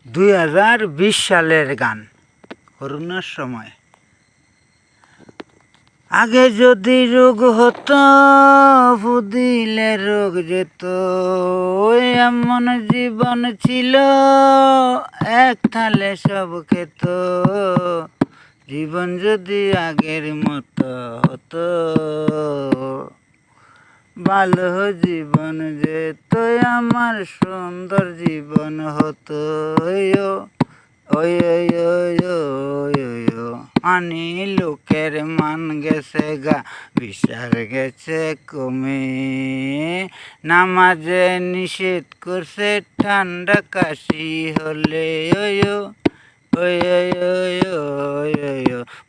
2020 সালের গান, করোনার সময়। আগে যদি রোগ হতো, ফুদিলে রোগ যেত, ওই এমন জীবন ছিল, এক থালে সব খেত। জীবন যদি আগের মতো হতো, ভালো জীবন যেত, আমার সুন্দর জীবন হতো। আনি লোকের মান গেছে গা, বিচার গেছে কমে। নামাজে নিষেধ করছে ঠান্ডা কাশি হলে।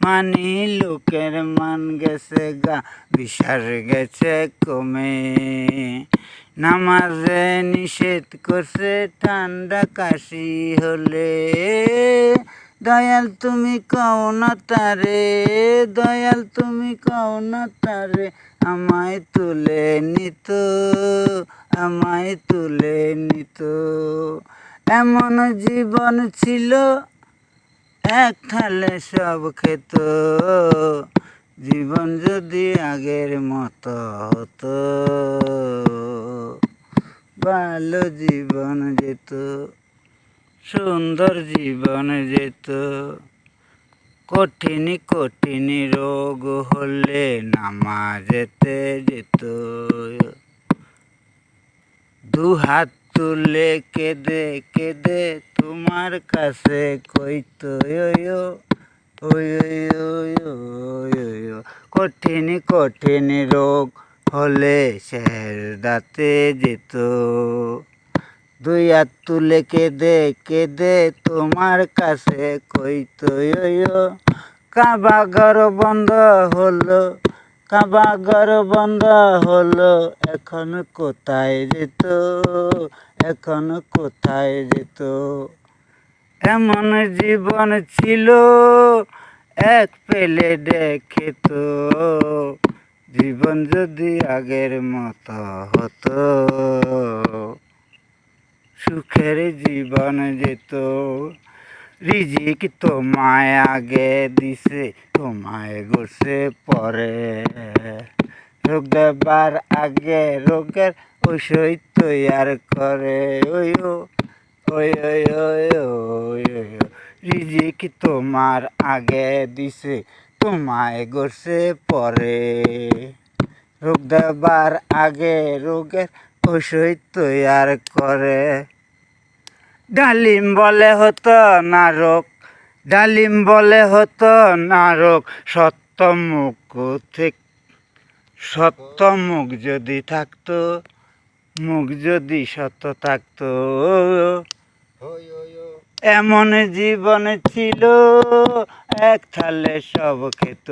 মানি লোকের মান গেছে গা, বিচার গেছে কমে। নামাজে নিষেধ করছে ঠান্ডা কাশি হলে। দয়াল তুমি কও না তারে, দয়াল তুমি কও না তারে, আমায় তুলে নিত, আমায় তুলে নিত। এমন জীবন ছিল, এক থালে সব খেত। জীবন যদি আগের মতো হতো, ভালো জীবন যেত, সুন্দর জীবন যেত। কঠিন কঠিন রোগ হলে নামাজেতে যেত। দুহাত তুলে কেঁদে কেঁদে তোমার কাছে কইতো, কঠিন কঠিন রোগ হলে সেজদাতে যেত। দুই হাত তুলে কেঁদে কেঁদে তোমার কাছে কইতো। কাবা ঘর বন্ধ হলো, কাবা ঘর বন্ধ হলো, এখন কোথায় যেত, এখন কোথায় যেত। এমন জীবন ছিল, এক পেলে খেত। জীবন যদি আগের মতো হতো, সুখের জীবন যেত। রিজিক তোমায় আগে দিছে, তোমায় গড়ছে পরে। রোগ দেবার আগে রোগের ঔষধ তৈয়ার করে। রিজিক তোমার আগে দিছে, তোমায় গড়ছে পরে। রোগ দেবার আগে রোগের ঔষধ তৈয়ার করে। ডালিম বলে হতো নারক, ডালিম বলে হতো নারক, সত্য মুখ থেকে, সত্য মুখ যদি থাকতো, মুখ যদি সত্য থাকতো। এমন জীবন ছিল, এক থালে সব খেত।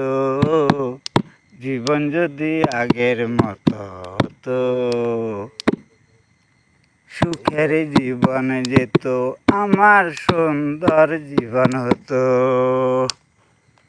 জীবন যদি আগের মতো হতো, সুখের জীবন যেত, আমার সুন্দর জীবন হতো।